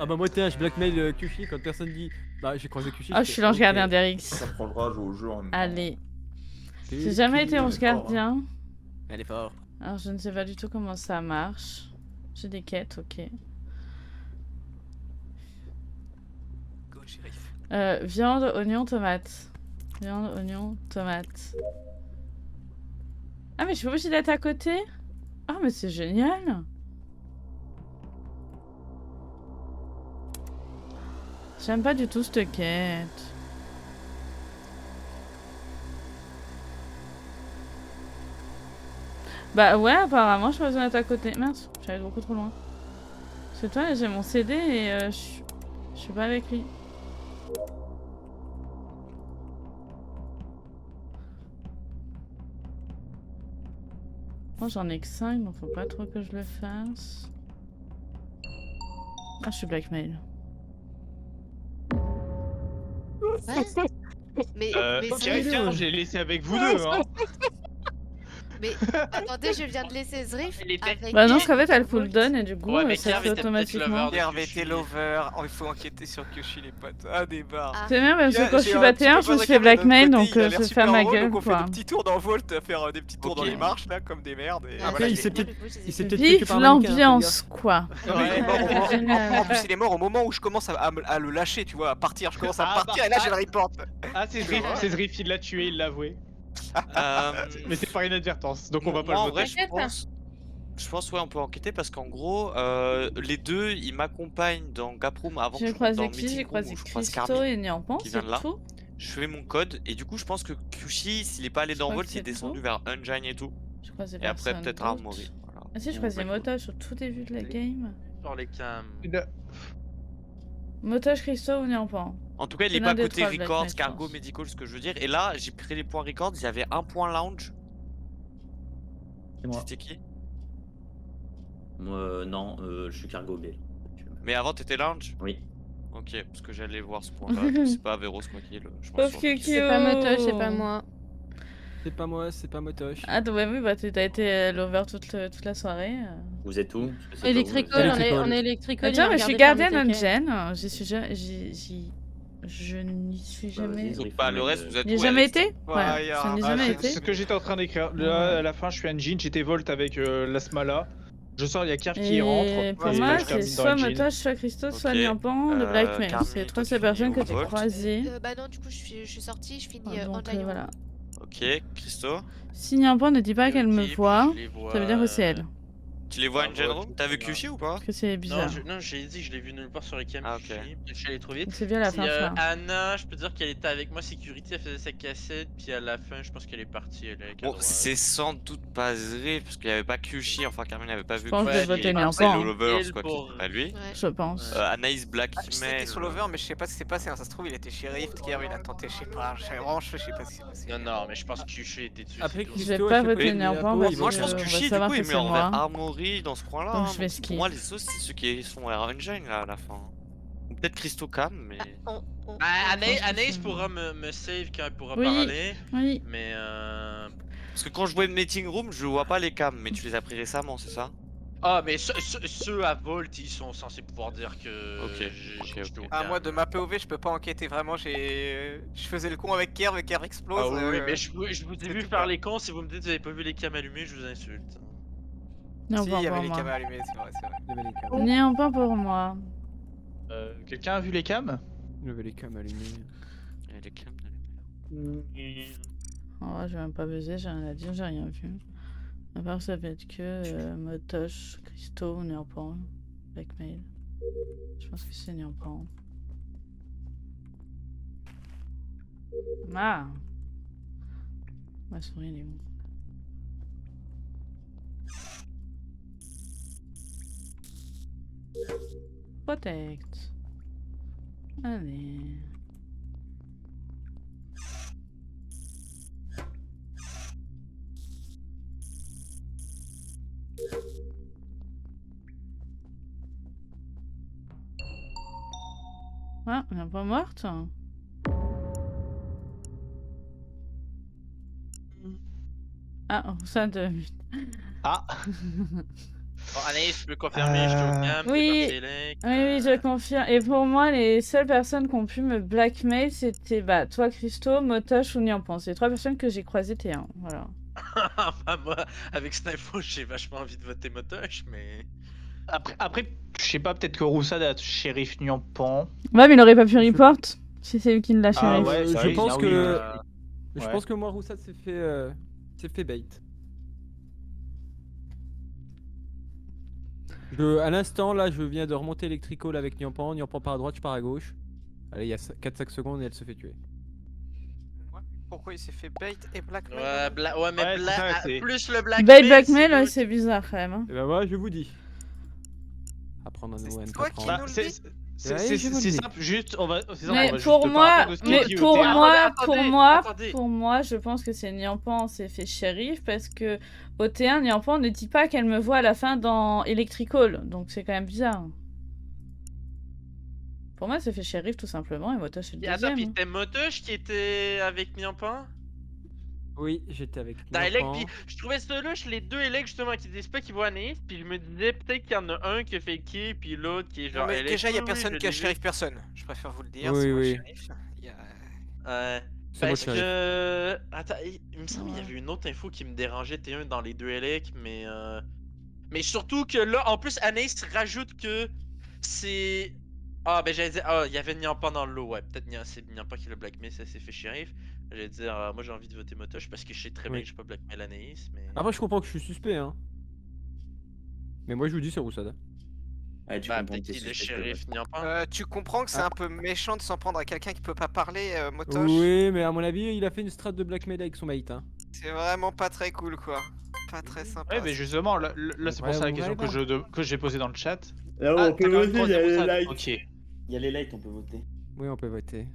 Ah bah moi je blackmail Kushi quand personne dit bah j'ai croisé Kushi. Ah, je suis l'ange gardien d'Erix. Ça prendra à jouer au jeu en même temps. Allez. J'ai jamais été ange gardien. Elle est fort. Alors je ne sais pas du tout comment ça marche. J'ai des quêtes, ok. Go, shérif. Viande, oignon, tomate. Viande, oignon, tomate. Ah mais je suis obligée d'être à côté? Ah mais c'est génial! J'aime pas du tout cette quête. Bah ouais, apparemment je suis besoin d'être à côté. Mince, j'allais beaucoup trop loin. C'est toi, j'ai mon CD et je suis pas avec lui. Moi j'en ai que 5 donc faut pas trop que je le fasse. Ah, je suis blackmail. Mais tiens, j'ai laissé avec vous deux, hein. Mais attendez, je viens de laisser Zrif avec... Bah non, parce qu'en fait elle cooldown et du coup Ouais, mais ça Kerv fait était automatiquement. Kerv était lover, il faut enquêter sur Kushi les potes. Ah des barres. C'est bien parce que quand je suis 21, je me fais blackmail donc je vais faire ma gueule donc on fait quoi. des petits tours dans Vault, à faire des petits tours dans les marches là comme des merdes. Et Après voilà, il s'est peut-être fait que Vive par mannequin, l'ambiance quoi. Ouais, en plus il est mort au moment où je commence à le lâcher, tu vois, à partir. Je commence à partir et là j'ai le report. Ah, c'est Zrif, il l'a tué, il l'a avoué. Mais c'est par inadvertance, donc on va pas le en voter. vrai, je pense ouais, on peut enquêter parce qu'en gros, les deux, ils m'accompagnent dans Gaproom avant que J'ai je rentre dans croisé le qui? meeting J'ai room croisé où je croise Christo Carmi, et Nyampan, qui vient c'est de là. tout. Je fais mon code et du coup, je pense que Kushi, s'il est pas allé Je dans crois Vault, que il est c'est descendu tout. vers Engine et tout. Je croisais Et après, personne peut-être d'autre. Armory. Voilà. Ah si, je Ou croisais Medco. Motoche au tout début de la game. Sur les cams. Motoche, Christo ou Nyampan. En tout cas, il C'est est l'un pas des côté trois, Black records, Knight, je cargo, pense. medical, ce que je veux dire. Et là, j'ai pris les points records, il y avait un point lounge. C'est moi. C'était qui? Moi, non, je suis cargo B. Mais avant, t'étais lounge? Oui. Ok, parce que j'allais voir ce point-là. Je sais pas, Véro, c'est moi qui je m'en Pauvre souviens. Kiki. C'est pas Motoche, c'est pas moi. C'est pas moi, c'est pas Motoche. Ah ouais, oui, bah t'as été l'over toute la soirée. Vous êtes où? Électricole, on est électricole. Tiens, mais je suis gardienne Ungen. Je n'y suis jamais. Donc, pas le reste, vous êtes N'y ai où, jamais Alex? été? Ouais, je n'y ai jamais été. C'est ce que j'étais en train d'écrire. Là, à la fin, je suis engine, j'étais Volt avec l'Asmala. Je sors, il y a Kerv qui rentre. Et pour et moi, je c'est termine dans soit Engine. Motoche, soit Christo, soit Ok. Nyampan, le Blackmail. Carmi, C'est toi, trois tu ces personnes que finis j'ai au Vault. croisées. Bah non, du coup je suis sortie, je finis Donc Engine. voilà. Ok, Christo. Si Nyampan ne dit pas qu'elle me voit, ça veut dire que c'est elle. Tu les vois en Engine Room? T'as vu Kushi ou pas? Parce que c'est bizarre. Non, j'ai dit, je l'ai vu nulle part sur les cams. Ah, ok. Je suis allé trop vite. C'est bien la fin, ça. Anna, je peux dire qu'elle était avec moi, sécurité, elle faisait sa cassette, puis à la fin, je pense qu'elle est partie. Elle est avec Bon, Adora. c'est sans doute pas vrai, parce qu'il y avait pas Kushi, enfin Carmen n'avait pas vu Je pense que je vais voter Nyampan. Nyampan. C'est le Lovers, quoi, qui pas lui. Je pense. Anaïs Black, J'étais sur l'over, mais je sais pas ce qui s'est passé. Ça se trouve, il était shérif, Kerv, il a tenté, je sais pas. Vraiment, je sais pas ce qui s'est passé. Non, mais je pense que Kushi était dessus. Après, Je vais pas voter Nyampan parce que Moi, je pense que on va Kushi, du savoir coup, que il c'est met en moi. Armory dans ce coin-là. Donc hein. je vais Pour skip. moi, les autres, c'est ceux qui sont à Engine là à la fin. Ou peut-être Christo Cam, mais. Anaïs pourra me save quand elle pourra Oui. parler. Oui. Mais Parce que quand je vois le meeting room, je vois pas les cams, mais tu les as pris récemment, c'est ça? Ah, mais ceux à Volt, ils sont censés pouvoir dire que. Ok, j'étais au Ah, cam. moi de ma POV, je peux pas enquêter vraiment. Je faisais le con avec Kerv et Kerv explose. Ah oui, mais je vous ai vu tout faire pas. les cons. Si vous me dites que vous avez pas vu les cams allumés, je vous insulte. Non, Si, pas il y avait pour les moi. caméras allumées, c'est vrai, c'est vrai. Il avait les cams. Nyampan pour moi. Quelqu'un a vu les cams? Il avait les cams allumés. Il y a les cams Oh, j'ai même pas buzzé, j'ai rien à dire, j'ai rien vu. À part ça peut être que Motoche, Christo ou Nyampan. Blackmail. Je pense que c'est Nyampan. Ah! Ma souris, elle est où? Protect. Allez. Ah, elle est pas morte? Ah, ça de... Ah Bon, Anaïs, tu peux confirmer, je te regarde, Oui. t'es parti, Elec. Oui, je confirme. Et pour moi, les seules personnes qui ont pu me blackmail, c'était toi, Christo, Motosh ou Nyampan. C'est les 3 personnes que j'ai croisées T1. Voilà. Enfin, moi, avec cette info, j'ai vachement envie de voter Motosh, mais. Après, je sais pas, peut-être que Roussad a shérif Nyampan. Ouais, mais il aurait pas pu report si c'est lui qui l'a shérif. ouais, c'est vrai, je pense ah oui, que. Je ouais. pense que moi, Roussad s'est fait bait. À l'instant, là, je viens de remonter Electrical avec Nyampan. Nyampan part à droite, je pars à gauche. Allez, il y a 4-5 secondes et elle se fait tuer. Pourquoi il s'est fait bait et blackmail? Ouais, mais Ouais, c'est ça, c'est- plus le blackmail. Bait blackmail, ouais, l'autre. c'est bizarre quand même. Hein. Et ben voilà, je vous dis. À prendre un nouveau C'est toi N4 qui ans. nous le C'est dis. c'est simple, juste, on va Mais juste pour te moi, parler de ce mais qui est pour au terrain. moi, Attendez. pour moi, je pense que c'est Nyampan s'est fait shérif parce que au T1, Nyampan ne dit pas qu'elle me voit à la fin dans Electrical, donc c'est quand même bizarre. Pour moi, c'est fait shérif tout simplement et Motosh c'est le Et attends, puis deuxième. c'était Motosh qui était avec Nyampan? Oui, j'étais avec Dans Elec, Nyampan. puis je trouvais ça louche, les deux Elec justement qui disaient pas qu'ils voient Anaïs, puis je me disais peut-être qu'il y en a un qui a fait qui, puis l'autre qui est genre. Mais Elec. déjà, il y a Oui, personne je qui a l'ai vu. shérif personne. Je préfère vous le dire. Oui, c'est moi le oui. shérif. Il y a- C'est moi le Parce shérif. que. Attends, il me semble qu'il y Ouais. avait une autre info qui me dérangeait, T1 dans les deux Elec, mais. Mais surtout que là, en plus, Anaïs rajoute que c'est. Ah, ben j'allais dire, il y avait Nyampan dans le lot, ouais. Peut-être c'est Nyampan qui l'a blackmail, ça s'est fait shérif. J'allais dire, moi j'ai envie de voter Motosh parce que je sais très bien Oui. que je peux blackmail Anaïs, mais. Après, je comprends que je suis suspect, hein. Mais moi, je vous dis, c'est Roussad. Ouais, tu Bah, comprends peut-être que t'es qu'il est suspect, shérif Nyampan. Tu comprends que c'est un peu méchant de s'en prendre à quelqu'un qui peut pas parler, Motosh? Oui, mais à mon avis, il a fait une strat de blackmail avec son mate, hein. C'est vraiment pas très cool, quoi. Pas très sympa. Ouais, mais justement, là c'est pour Ouais, ça la vous question m'avez que j'ai posée dans le chat. Là, Ah, on peut t'as quand même voter, il y a les troisième likes. Ok. Il y a les likes, on peut voter. Oui, on peut voter.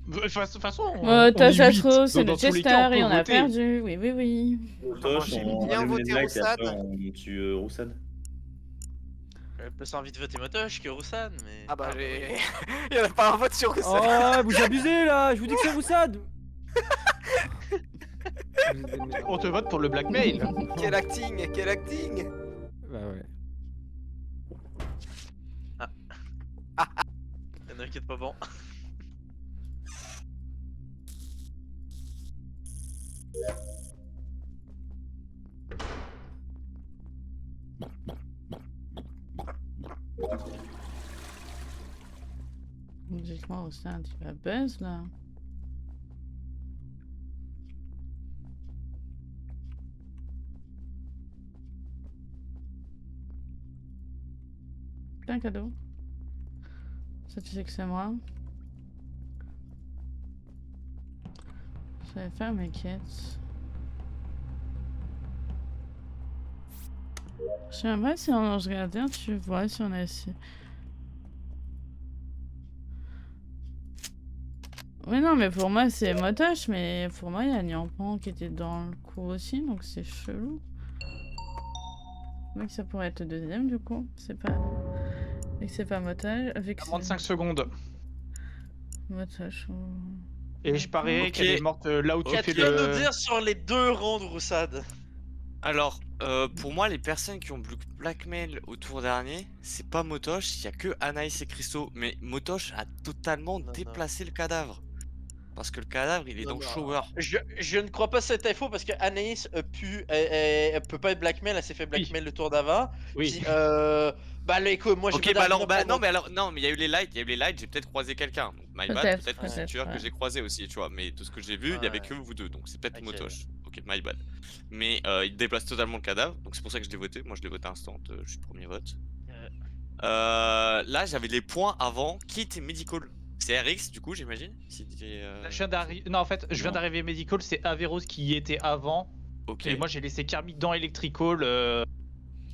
De toute façon, Motosh on est a huit, trop, c'est donc le dans tous les cas, Chester et peut on a voter. perdu. Oui, oui, oui. Tosh, j'ai on bien allume voté les likes et Roussad. après on tue Roussad. J'avais plus envie de voter Motosh que Roussan, mais. Ah bah, j'ai. Il y en a pas un vote sur Roussad. Oh, vous abusez là. Je vous dis que c'est Roussad. On te vote pour le blackmail. Quel acting, quel acting. Bah ouais. Ne t'inquiète pas, bon. Logiquement, c'est un petit peu buzz là. Un cadeau. Ça, tu sais que c'est moi. Je vais faire mes quêtes. J'aimerais si on regardait, tu vois si on a ici. Oui, non, mais pour moi c'est Motosh, mais pour moi il y a Nyampan qui était dans le coup aussi, donc c'est chelou. Donc ça pourrait être le deuxième du coup, c'est pas. Vu que c'est pas Motosh. Avec À moins de 5 secondes. Motosh ou. Et je parie Ok. qu'elle est morte là où tu fais Qu'as-tu à nous le. dire sur les deux rondes, Roussad? Alors, pour moi, les personnes qui ont blackmail au tour dernier, c'est pas Motosh, il y a que Anaïs et Christo. Mais Motosh a totalement Non, non. déplacé le cadavre. Parce que le cadavre, il est dans le shower. Je ne crois pas cette info parce que Anaïs elle peut pas être blackmail, elle s'est fait blackmail le tour d'avant. Oui. Puis, bah là, écoute, moi j'ai Ok, pas bah alors, d'argument pour non, mais il y a eu les lights, j'ai peut-être croisé quelqu'un. Donc, my bad, Peut-être, peut-être que c'est le peut-être, tueur ouais. que j'ai croisé aussi, tu vois. Mais tout ce que j'ai vu, il y avait Ouais. que vous deux, donc c'est peut-être Ok. Motosh. Ok, my bad. Mais il déplace totalement le cadavre, donc c'est pour ça que je l'ai voté. Moi, je l'ai voté instant, je suis premier vote. Là, j'avais les points avant. Qui était Medical? C'est RX, du coup, j'imagine. Je viens d'arriver. Non, en fait, je viens d'arriver Medical, c'est Averos qui y était avant. Ok. Et moi j'ai laissé Carmi dans Electrical.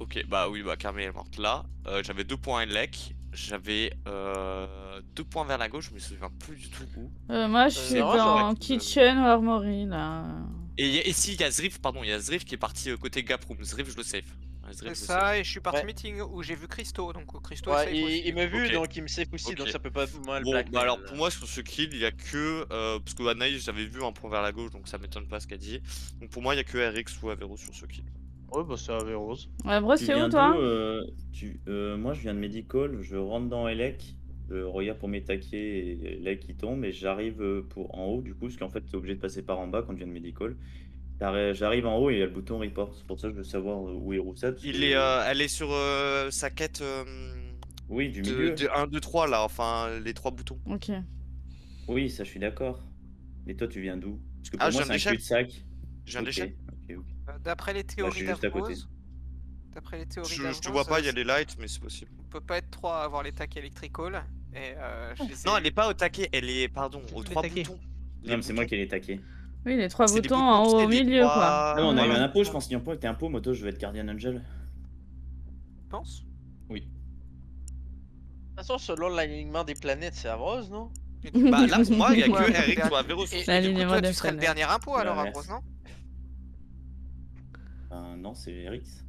Ok, bah oui, bah Carmi est morte là. J'avais 2 points Elec. J'avais 2 points vers la gauche, je me souviens plus du tout où. Moi je suis non, dans j'aurais- Kitchen ou Armory là. Et si, il y a Zriff, pardon, il y a Zriff qui est parti côté Gap Room. Zriff, je le save. Ouais, Zriff, C'est je le save. ça, et je suis parti Ouais. meeting où j'ai vu Christo, donc Christo Ouais, est safe aussi. il m'a vu Ok. donc il me sait aussi, donc Ok. ça peut pas moi le Bon, blackmail. bah alors pour moi sur ce kill, il y a que. Parce que Anaïs, j'avais vu un point vers la gauche, donc ça m'étonne pas ce qu'elle dit. Donc pour moi, il y a que RX ou Avero sur ce kill. Ouais, bah c'est Averroes. Ouais, Bro, Tu c'est viens où toi d'où Moi, je viens de Medical, je rentre dans Elec, je regarde pour mes taquets et Elec qui tombe, et j'arrive pour en haut, du coup, parce qu'en fait, t'es obligé de passer par en bas quand tu viens de Medical. J'arrive en haut et il y a le bouton report, c'est pour ça que je veux savoir où est Roussat. Elle est sur sa quête Oui, du de, milieu. de 1, 2, 3 là, enfin les 3 boutons. Ok. Oui, ça, je suis d'accord. Mais toi, tu viens d'où? Parce que Ah, pour je moi, viens c'est un de l'échelle. cul-de-sac. Je viens de l'échelle. Ok. D'après les je théories suis juste à côté. d'Avrose, d'après les théories Je te d'Avrose, vois pas, il y a les lights, mais c'est possible. on peut pas être 3 à avoir les tacs electrical. Et je les ai Non, elle eu. est pas au taquet, elle est, pardon, aux 3 taquets. boutons. Non, mais c'est moi qui ai les taquets. Oui, les 3 C'est des boutons boutons, en tu haut sais, au les milieu, quoi. trois- Ah non, on a eu voilà. un impôt, je pense. Nyampo était impôt, Moto, je vais être Guardian Angel. Tu penses? Oui. De toute façon, selon l'alignement des planètes, c'est Avrose, non? Bah là, pour moi, il y a Ouais, que Eric et- ou Averroes. Et C'est du coup, l'alignement toi, des tu serais le planètes. dernier impôt alors, L'inverse. Avrose, non? Non, c'est Rix.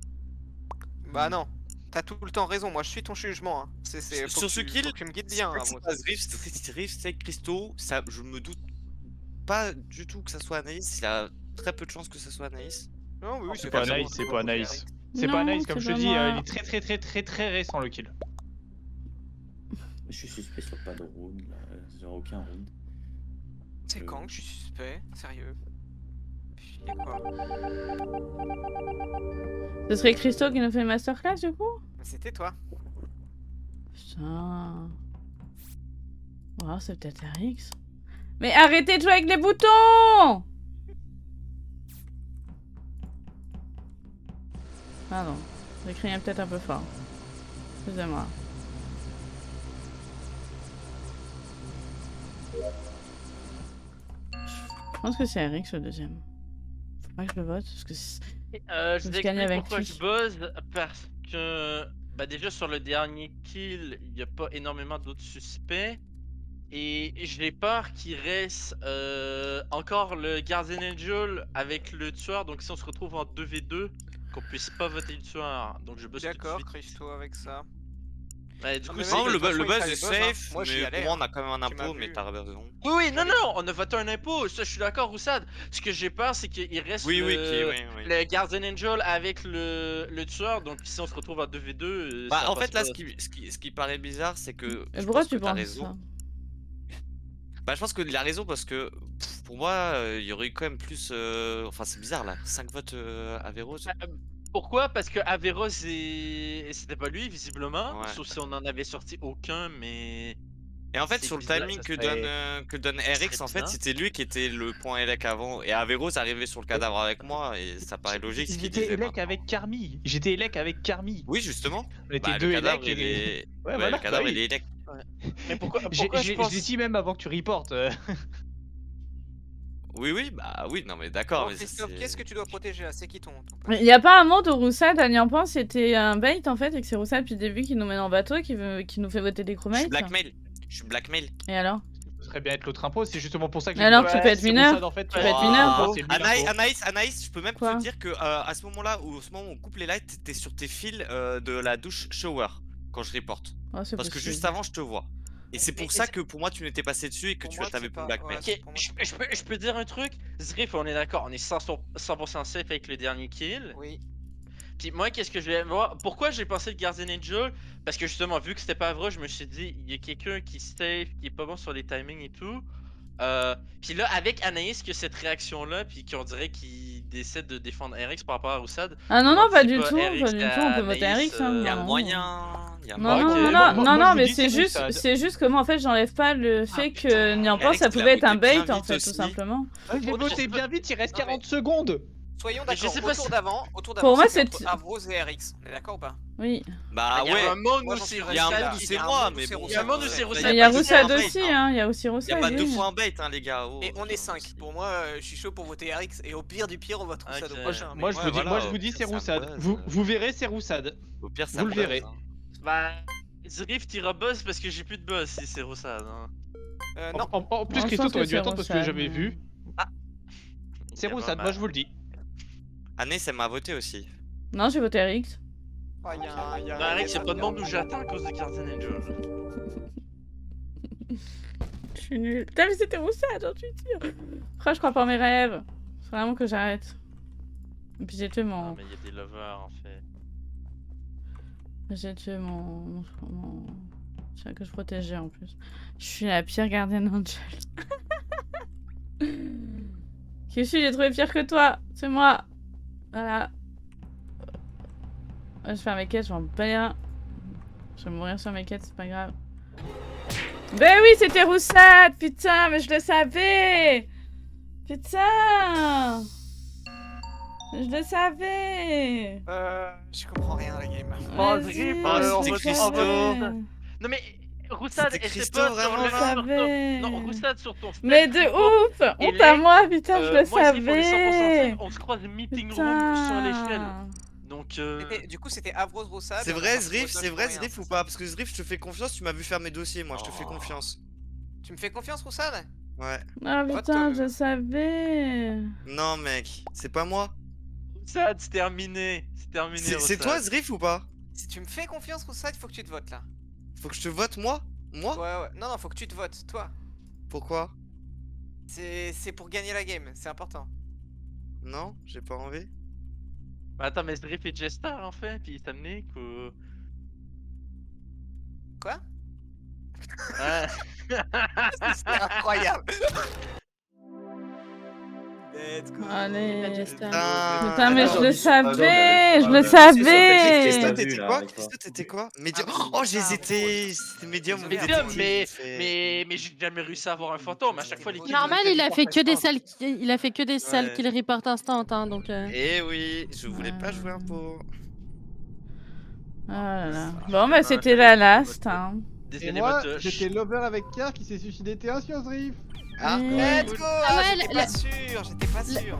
Bah non. T'as tout le temps raison, moi je suis ton jugement. Hein. Faut Sur que ce tu- kill, faut que tu me guides bien. c'est Avrose. pas Rift, c'est Christo, ça, je me doute pas du tout que ça soit Anaïs, il y a très peu de chances que ça soit Anaïs. Non, oui, oui, C'est pas Anaïs, c'est pas Anaïs. C'est pas Non, Anaïs, comme c'est je te pas dis, moi. il est très récent le kill. Je suis suspect sur pas de round, là. Sur aucun round. C'est quand que je suis suspect? Sérieux? Chier, quoi. Ce serait Christo qui nous fait une masterclass, du coup? Mais c'était toi. Putain. Oh, c'est peut-être RX. Mais arrêtez de jouer avec les boutons! Pardon. J'ai crié peut-être un peu fort. Excusez-moi. Je pense que c'est RX le deuxième. Faut pas que je le vote parce que Je me vous gagne explique avec pourquoi lui. je buzz, parce que bah déjà sur le dernier kill, il n'y a pas énormément d'autres suspects. Et j'ai peur qu'il reste encore le Guardian Angel avec le tueur. Donc si on se retrouve en 2v2, qu'on puisse pas voter le tueur. Donc je buzz tout de D'accord, suite. Christo avec ça. Ouais, du Non, coup, mais c'est- Non, de le toute façon, buzz il fallait est buzz, hein. safe, Moi, j'y mais allais, pour moi on hein. a quand même un Tu m'as impôt, mais vu. t'as raison. Oui, oui, non, non, on a voté un impôt. Ça, je suis d'accord, Roussad. Ce que j'ai peur, c'est qu'il reste Oui, le... oui, oui. le Guardian Angel avec le tueur. Donc si on se retrouve en 2v2, Bah ça en passe fait là, pas. ce qui paraît bizarre, c'est que Mais je pourquoi pense que tu t'as penses raison. ça? Bah je pense qu'il a raison parce que pour moi, il y aurait eu quand même plus... Enfin c'est bizarre là, 5 votes Averroes. Pourquoi? Parce que Averroes c'était pas lui, visiblement. Ouais. Sauf si on en avait sorti aucun, mais... Et en fait C'est sur le bizarre, timing ça que serait- donne RX, en fait bizarre. c'était lui qui était le point Elec avant. Et Averroes arrivait sur le cadavre avec moi et ça paraît logique ce qu'il J'étais disait. Elec maintenant. avec Carmi. J'étais Elec avec Carmi. Oui justement. On était Bah, deux le cadavre Elec il et... est... Ouais, Ouais, voilà, le cadavre bah il oui. est Elec. Mais pourquoi je Je pense... l'ai dit même avant que tu reportes. Oui, bah oui, non mais d'accord. Bon, mais ça, Christophe, c'est- qu'est-ce que tu dois protéger là? C'est qui ton pote? Il n'y a pas un monde où Roussad, à Nyampan, c'était un bait en fait, et que c'est Roussad depuis le début qui nous mène en bateau, qui nous fait voter des Je suis chromates. blackmail. Je suis blackmail. Et alors? Ce serait bien être l'autre impôt, c'est justement pour ça que Alors, dit, tu ouais, peux être c'est mineur. Roussad, en fait, Tu peux être mineur. c'est lui l'impôt. Anaïs, je peux même Quoi? te dire que à ce moment-là, où on coupe les lights, t'es sur tes fils de la douche shower quand je reporte. Oh, c'est Parce que possible. juste avant, je te vois. Et c'est pour Et ça c'est- que pour moi, tu n'étais passé dessus et que Pour tu moi, t'avais c'est plus pas- blackmail. ouais. Ok, pour moi, je peux dire un truc. Zrif, on est d'accord, on est 100% safe avec le dernier kill. Oui. Puis moi, qu'est-ce que je vais voir? Pourquoi j'ai pensé le Guardian Angel? Parce que justement, vu que c'était pas vrai, je me suis dit, il y a quelqu'un qui safe, qui est pas bon sur les timings et tout. Puis là, avec Anaïs, que cette réaction-là, puis qu'on dirait qu'il décide de défendre RX par rapport à Roussad. Ah non, non, Moi, pas c'est du pas tout, RX pas du tout, on peut voter Anaïs, RX. Hein, Il y a non. moyen. Non, Ok, non, non, bon, non, moi, non, moi, non, je mais vous dis, c'est c'est juste, Roussad. c'est juste que moi en fait j'enlève pas le fait que Nyampan Alex, ça tu l'as pouvait être un voté bien bait en vite fait, tout aussi. simplement. J'ai voté bien vite, il reste Non, mais- 40 secondes. Soyons Mais je d'accord, sais pas autour si- d'avant, Pour moi, c'était c'est- entre Avrose et RX. On est d'accord ou pas? Oui. Bah Il y a ouais. un monde Moi, où j'en c'est suis Il y a un Roussad monde où qui- c'est il y a un moi, monde où mais c'est bon. Il y a un monde où c'est y a Roussad. Il y a pas deux Roussad fois un aussi, bait, hein, il y a aussi Il y a Roussad. pas deux oui. fois un bait, hein, les gars. Oh, Et on est putain, 5. Pour moi, je suis chaud pour voter RX. Et au pire du pire, on vote Roussad Ok. au prochain. Moi, mais- je ouais, vous dis, voilà, moi, je vous dis, ça, c'est ça Roussad. buzz, Vous verrez, c'est Roussad. Au pire, ça Vous le buzz, verrez. hein. Bah, Zrif tira buzz parce que j'ai plus de buzz si c'est Roussad. Hein. Non. En plus, Non, je Christo, pense t'aurais que dû c'est attendre parce que Roussad, j'avais mais- vu. C'est Roussad, moi je vous le dis. Anaïs, elle m'a voté aussi. Non, j'ai voté RX. Ah, il y a un- il y a un- Non, Alex, y'a pas de monde où j'attends à cause de Guardian Angel. Je suis nulle. Putain, mais c'était Roussad, j'en suis sûre. Pourquoi je crois pas en mes rêves? Faut vraiment que j'arrête. Et puis j'ai tué Ah, mon... mais il y a des lovers en fait. J'ai tué mon... Celui que je protégeais en plus. Je suis la pire gardienne Angel. Qui suis, j'ai trouvé pire que toi. C'est moi. Voilà. Je fais mes quêtes, je m'en bats rien. Je vais mourir sur mes quêtes, c'est pas grave. Ben oui, c'était Roussade. Putain, mais je le savais. Putain. Je le savais. Je comprends rien à la game. c'était Christo. Non mais Roussade C'était et ses Christo, potes vraiment, sur là le... savais. Non, Roussade sur ton... Mais de ouf. Honte à moi, putain, je le moi, Zrif, on est 100% savais. safe, on se croise meeting room sur l'échelle. Donc Du coup, c'était Avros Roussade. C'est vrai, Zrif ou pas? Parce que Zrif, je te fais confiance, tu m'as vu faire mes dossiers, moi, je te fais confiance. Tu me fais confiance, Roussade? Ouais. Ah putain, je savais. Non, mec, c'est pas moi. Roussade, c'est terminé. C'est terminé, C'est toi, Zrif, ou pas? Si tu me fais confiance, Roussade, il faut que tu te votes là. Faut que je te vote, moi? Moi? Ouais. Non, faut que tu te votes, toi. Pourquoi? C'est pour gagner la game, c'est important. Non, j'ai pas envie. Bah attends, mais Zrif et J-Star en fait, puis Samnik ou... Quoi? Ouais. C'est incroyable. Let's go. Allez. Putain, Putain, mais je le attends, savais. Je le Christo, savais. Christo, vu, t'étais là, quoi? avec toi. Christo, t'étais quoi? Médium. Oh, j'ai hésité. C'était médium ou Médium, détective, mais j'ai fait- mais j'ai jamais réussi à avoir un fantôme. À chaque fois, l'équipe. Normal, il a fait que des salles, Ouais. qu'il reporte instant, hein, donc. Eh oui, je voulais pas jouer un pot. Oh là là. Bon, bah c'était la last. Hein. Et Désolé, moi, Motoche. j'étais lover avec Kiar qui s'est suicidé T1 sur Zrif. Ah, Mm. Let's go. Ah ouais, J'étais pas sûr, j'étais pas sûr.